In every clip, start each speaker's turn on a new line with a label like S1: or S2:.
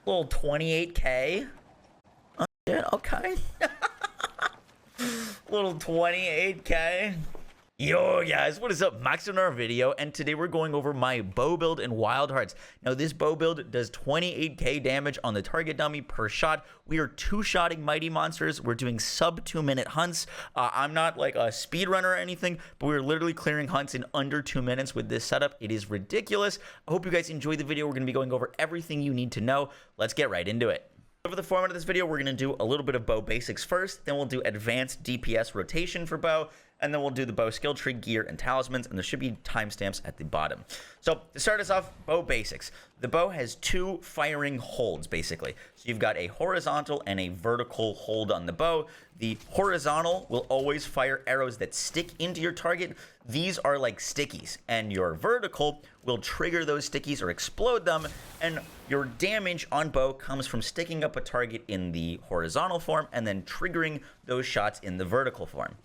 S1: Little 28k. Oh, shit, okay. Little 28k. Yo guys, what is up? Max in our video, and today we're going over my bow build in Wild Hearts. Now this bow build does 28k damage on the target dummy per shot. We are two-shotting mighty monsters. We're doing sub 2-minute hunts. I'm not like a speedrunner or anything, but we're literally clearing hunts in under 2 minutes with this setup. It is ridiculous. I hope you guys enjoyed the video. We're going to be going over everything you need to know. Let's get right into it. For the format of this video, we're going to do a little bit of bow basics first, then we'll do advanced DPS rotation for bow, and then we'll do the bow skill tree, gear, and talismans, and there should be timestamps at the bottom. So to start us off, bow basics. The bow has two firing holds, basically. So you've got a horizontal and a vertical hold on the bow. The horizontal will always fire arrows that stick into your target. These are like stickies, and your vertical will trigger those stickies or explode them, and your damage on bow comes from sticking up a target in the horizontal form and then triggering those shots in the vertical form.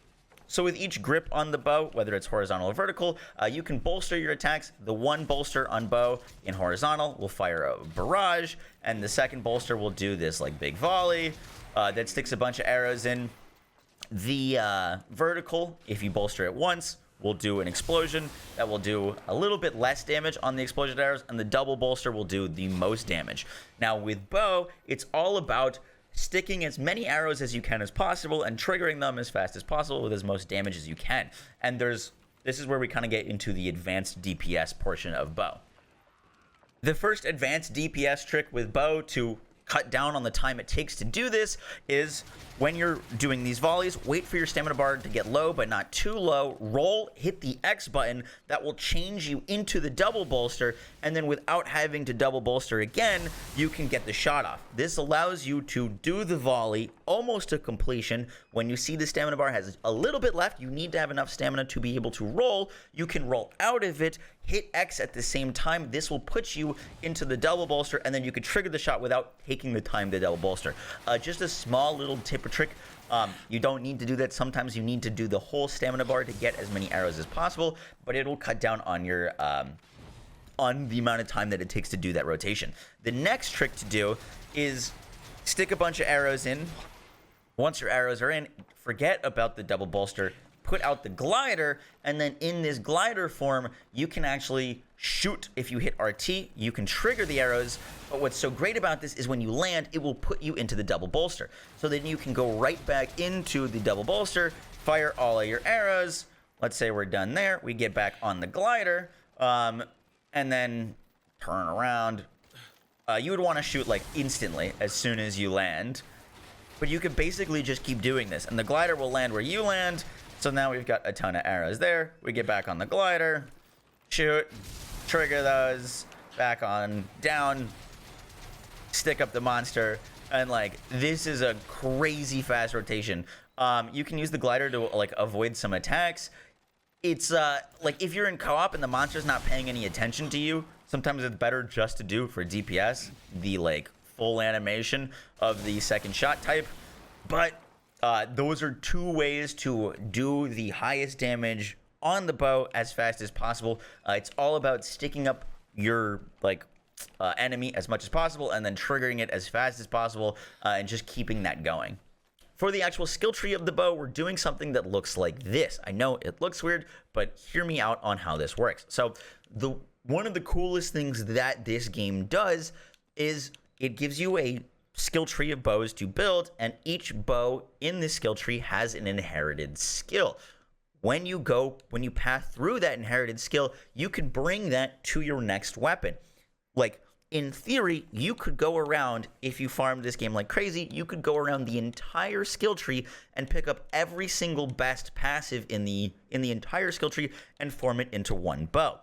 S1: So with each grip on the bow, whether it's horizontal or vertical, you can bolster your attacks. The one bolster on bow in horizontal will fire a barrage, and the second bolster will do this like big volley that sticks a bunch of arrows in. The vertical, if you bolster it once, will do an explosion that will do a little bit less damage on the explosion arrows, and the double bolster will do the most damage. Now with bow, it's all about sticking as many arrows as you can as possible and triggering them as fast as possible with as most damage as you can. And this is where we kind of get into the advanced DPS portion of bow. The first advanced DPS trick with bow to cut down on the time it takes to do this is when you're doing these volleys, wait for your stamina bar to get low but not too low, roll, hit the X button. That will change you into the double bolster, and then without having to double bolster again, you can get the shot off. This allows you to do the volley almost to completion. When you see the stamina bar has a little bit left, you need to have enough stamina to be able to roll. You can roll out of it, hit X at the same time. This will put you into the double bolster, and then you could trigger the shot without taking the time to double bolster. Just a small little tip or trick. You don't need to do that. Sometimes you need to do the whole stamina bar to get as many arrows as possible, but it'll cut down on your on the amount of time that it takes to do that rotation. The next trick to do is stick a bunch of arrows in. Once your arrows are in, forget about the double bolster, put out the glider, and then in this glider form, you can actually shoot. If you hit RT, you can trigger the arrows, but what's so great about this is when you land, it will put you into the double bolster. So then you can go right back into the double bolster, fire all of your arrows. Let's say we're done there. We get back on the glider, and then turn around. You would want to shoot like instantly as soon as you land, but you could basically just keep doing this, and the glider will land where you land. So now we've got a ton of arrows there. We get back on the glider, shoot, trigger those, back on down, stick up the monster, and like this is a crazy fast rotation. You can use the glider to like avoid some attacks. It's like if you're in co-op and the monster's not paying any attention to you, sometimes it's better just to do for DPS the like full animation of the second shot type. But those are two ways to do the highest damage on the bow as fast as possible. It's all about sticking up your like enemy as much as possible and then triggering it as fast as possible, and just keeping that going. For the actual skill tree of the bow, we're doing something that looks like this. I know it looks weird, but hear me out on how this works. So one of the coolest things that this game does is it gives you a skill tree of bows to build, and each bow in this skill tree has an inherited skill. When you pass through that inherited skill, you can bring that to your next weapon. Like in theory, you could go around, if you farmed this game like crazy, you could go around the entire skill tree and pick up every single best passive in the entire skill tree and form it into one bow.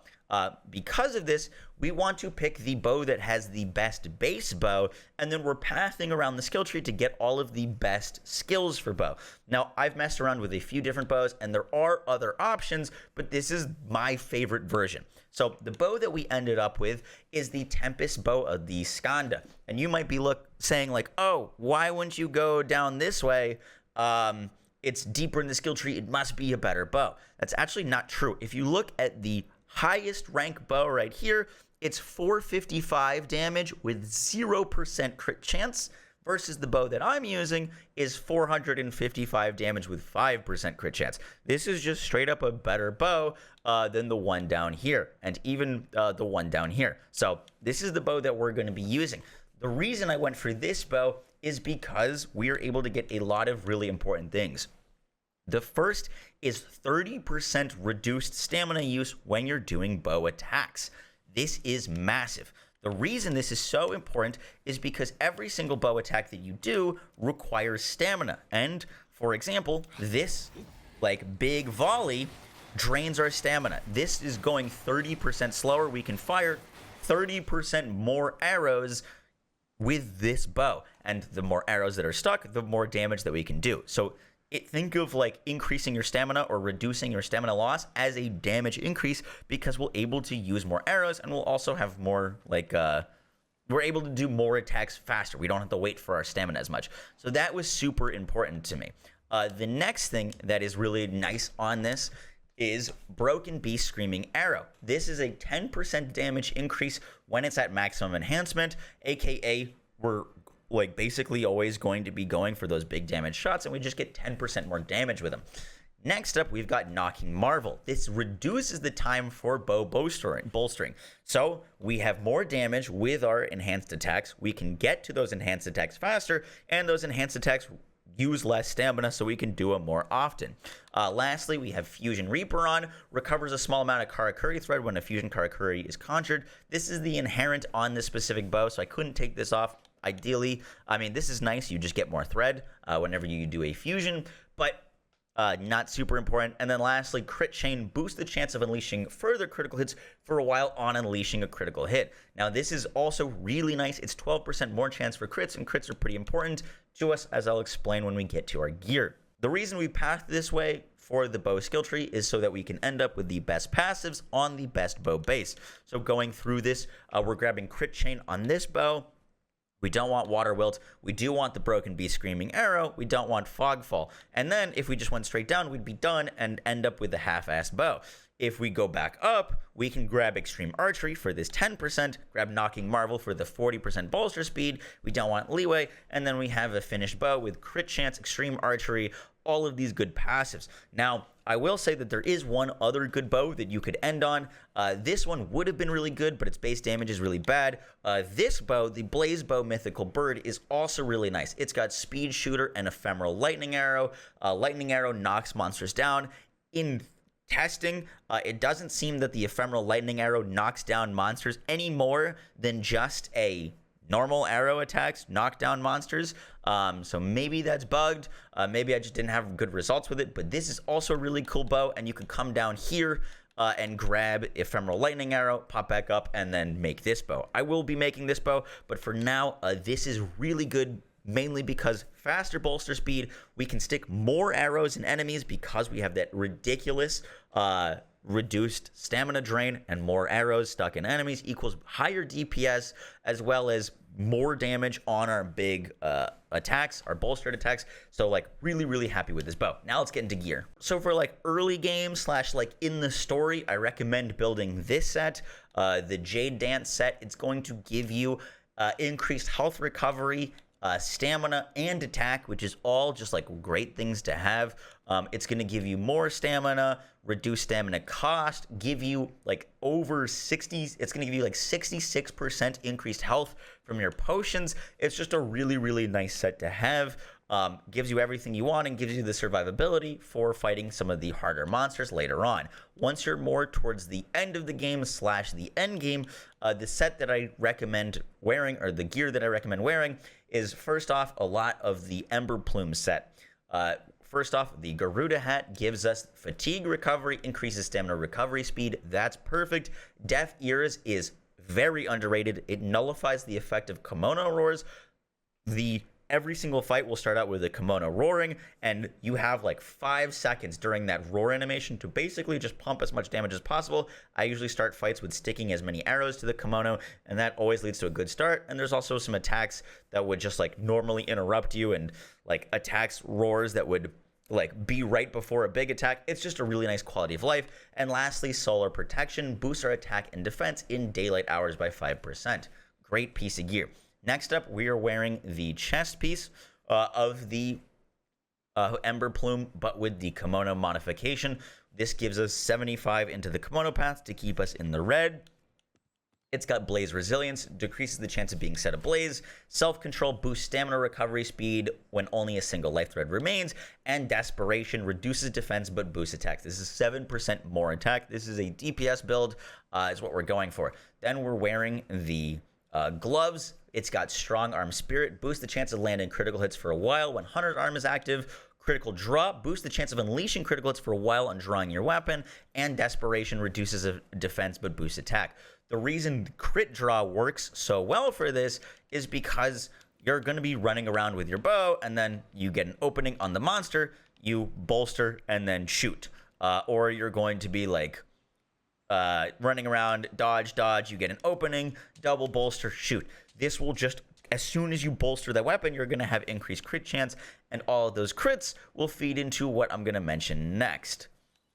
S1: Because of this, we want to pick the bow that has the best base bow, and then we're pathing around the skill tree to get all of the best skills for bow. Now, I've messed around with a few different bows, and there are other options, but this is my favorite version. So the bow that we ended up with is the Tempest bow of the Skanda. And you might be saying like, oh, why wouldn't you go down this way? It's deeper in the skill tree. It must be a better bow. That's actually not true. If you look at the highest rank bow right here. It's 455 damage with 0% crit chance, versus the bow that I'm using is 455 damage with 5% crit chance. This is just straight up a better bow than the one down here, and even the one down here. So this is the bow that we're going to be using. The reason I went for this bow is because we are able to get a lot of really important things. The first is 30% reduced stamina use when you're doing bow attacks. This is massive. The reason this is so important is because every single bow attack that you do requires stamina. And for example, this like big volley drains our stamina. This is going 30% slower. We can fire 30% more arrows with this bow. And the more arrows that are stuck, the more damage that we can do. So think of like increasing your stamina or reducing your stamina loss as a damage increase, because we're able to use more arrows, and we'll also have more like we're able to do more attacks faster. We don't have to wait for our stamina as much. So that was super important to me. The next thing that is really nice on this is Broken Beast Screaming Arrow. This is a 10% damage increase when it's at maximum enhancement, aka we're like basically always going to be going for those big damage shots, and we just get 10% more damage with them. Next up, we've got Knocking Marvel. This reduces the time for bow bolstering. So we have more damage with our enhanced attacks. We can get to those enhanced attacks faster, and those enhanced attacks use less stamina, so we can do them more often. Lastly, we have Fusion Reaper on. Recovers a small amount of Karakuri thread when a Fusion Karakuri is conjured. This is the inherent on this specific bow, so I couldn't take this off. Ideally, I mean, this is nice. You just get more thread whenever you do a fusion, but not super important. And then lastly, Crit Chain boosts the chance of unleashing further critical hits for a while on unleashing a critical hit. Now, this is also really nice. It's 12% more chance for crits, and crits are pretty important to us, as I'll explain when we get to our gear. The reason we path this way for the bow skill tree is so that we can end up with the best passives on the best bow base. So going through this, we're grabbing Crit Chain on this bow. We don't want Water Wilt. We do want the Broken Beast Screaming Arrow. We don't want Fogfall. And then if we just went straight down, we'd be done and end up with the half-assed bow. If we go back up, we can grab Extreme Archery for this 10%, grab Knocking Marvel for the 40% bolster speed. We don't want leeway. And then we have a finished bow with Crit Chance, Extreme Archery, all of these good passives. Now, I will say that there is one other good bow that you could end on. This one would have been really good, but its base damage is really bad. This bow, the Blaze Bow Mythical Bird, is also really nice. It's got Speed Shooter and Ephemeral Lightning Arrow. Lightning Arrow knocks monsters down. In testing, it doesn't seem that the Ephemeral Lightning Arrow knocks down monsters any more than just a normal arrow attacks knock down monsters. So maybe that's bugged. Maybe I just didn't have good results with it. But this is also a really cool bow, and you could come down here and grab Ephemeral Lightning Arrow, pop back up, and then make this bow. I will be making this bow, but for now, this is really good, mainly because faster bolster speed. We can stick more arrows in enemies because we have that ridiculous reduced stamina drain, and more arrows stuck in enemies equals higher DPS, as well as more damage on our big attacks, our bolstered attacks. So like really happy with this bow. Now let's get into gear. So for like early game / like in the story, I recommend building this set, the Jade Dance set. It's going to give you increased health recovery, stamina, and attack, which is all just like great things to have. It's going to give you more stamina, reduce stamina cost, give you like over 60, it's going to give you like 66% increased health from your potions. It's just a really nice set to have. Gives you everything you want and gives you the survivability for fighting some of the harder monsters later on. Once you're more towards the end of the game / the end game, the set that I recommend wearing, or the gear that I recommend wearing, is first off a lot of the Ember Plume set. First off, the Garuda hat gives us fatigue recovery, increases stamina recovery speed. That's perfect. Deaf Ears is very underrated. It nullifies the effect of kimono roars. Every single fight will start out with a kimono roaring, and you have like 5 seconds during that roar animation to basically just pump as much damage as possible. I usually start fights with sticking as many arrows to the kimono, and that always leads to a good start. And there's also some attacks that would just like normally interrupt you, and like attacks roars that would like be right before a big attack. It's just a really nice quality of life. And lastly, solar protection boosts our attack and defense in daylight hours by 5%. Great piece of gear. Next up, we are wearing the chest piece of the Ember Plume, but with the kimono modification. This gives us 75 into the kimono path to keep us in the red. It's got Blaze Resilience, decreases the chance of being set ablaze. Self-Control boosts stamina recovery speed when only a single life thread remains. And Desperation reduces defense but boosts attack. This is 7% more attack. This is a DPS build, is what we're going for. Then we're wearing the gloves. It's got Strong Arm Spirit, boosts the chance of landing critical hits for a while when Hunter's Arm is active. Critical Draw boosts the chance of unleashing critical hits for a while on drawing your weapon. And Desperation reduces defense but boosts attack. The reason Crit Draw works so well for this is because you're going to be running around with your bow, and then you get an opening on the monster, you bolster, and then shoot. Or you're going to be like running around, dodge, you get an opening, double bolster, shoot. This will just, as soon as you bolster that weapon, you're going to have increased crit chance, and all of those crits will feed into what I'm going to mention next.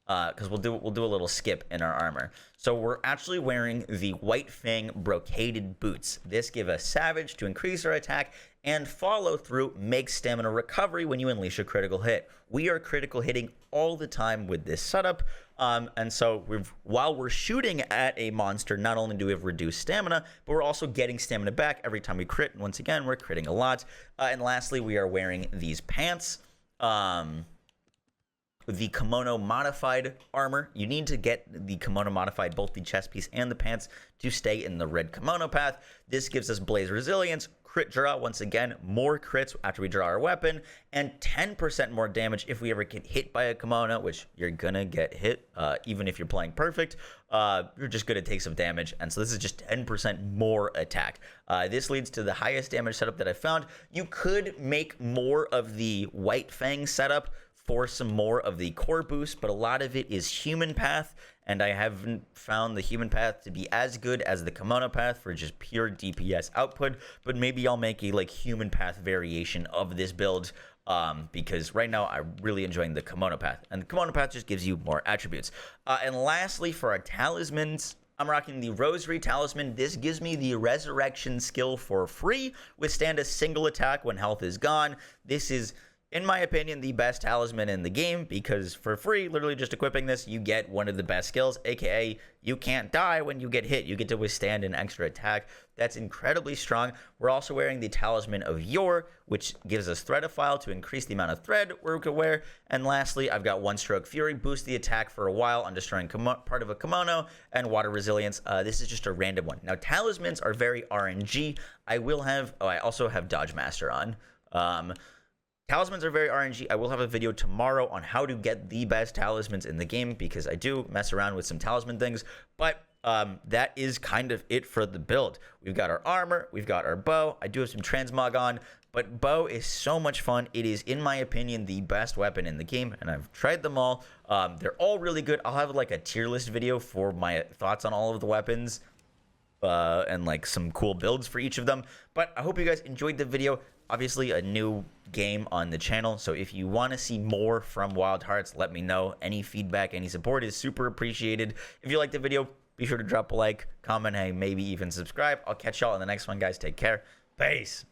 S1: Because we'll do a little skip in our armor. So we're actually wearing the White Fang brocaded boots. This give us Savage to increase our attack, and follow through makes stamina recovery when you unleash a critical hit. We are critical hitting all the time with this setup, and so while we're shooting at a monster, not only do we have reduced stamina, but we're also getting stamina back every time we crit. And once again, we're critting a lot. And lastly, we are wearing these pants. The kimono modified armor. You need to get the kimono modified, both the chest piece and the pants, to stay in the red kimono path. This gives us Blaze Resilience, Crit Draw, once again, more crits after we draw our weapon, and 10% more damage if we ever get hit by a kimono, which you're gonna get hit, even if you're playing perfect. You're just gonna take some damage, and so this is just 10% more attack. This leads to the highest damage setup that I found. You could make more of the White Fang setup for some more of the core boost, but a lot of it is human path, and I haven't found the human path to be as good as the kimono path for just pure DPS output. But maybe I'll make a human path variation of this build, because right now I'm really enjoying the kimono path, and the kimono path just gives you more attributes. And lastly, for our talismans, I'm rocking the Rosary Talisman. This gives me the Resurrection skill for free. Withstand a single attack when health is gone. This is, in my opinion, the best talisman in the game, because for free, literally just equipping this, you get one of the best skills, aka you can't die when you get hit. You get to withstand an extra attack. That's incredibly strong. We're also wearing the Talisman of Yore, which gives us Threadophile to increase the amount of thread we can wear. And lastly, I've got One Stroke Fury, boost the attack for a while on destroying part of a kimono, and Water Resilience. This is just a random one. Now, talismans are very RNG. I also have Dodge Master on. Talismans are very RNG. I will have a video tomorrow on how to get the best talismans in the game, because I do mess around with some talisman things. But that is kind of it for the build. We've got our armor. We've got our bow. I do have some transmog on. But bow is so much fun. It is, in my opinion, the best weapon in the game, and I've tried them all. They're all really good. I'll have a tier list video for my thoughts on all of the weapons, and some cool builds for each of them. But I hope you guys enjoyed the video. Obviously, a new game on the channel, so if you want to see more from Wild Hearts, let me know. Any feedback, any support is super appreciated. If you liked the video, be sure to drop a like, comment, and maybe even subscribe. I'll catch y'all in the next one, guys. Take care. Peace.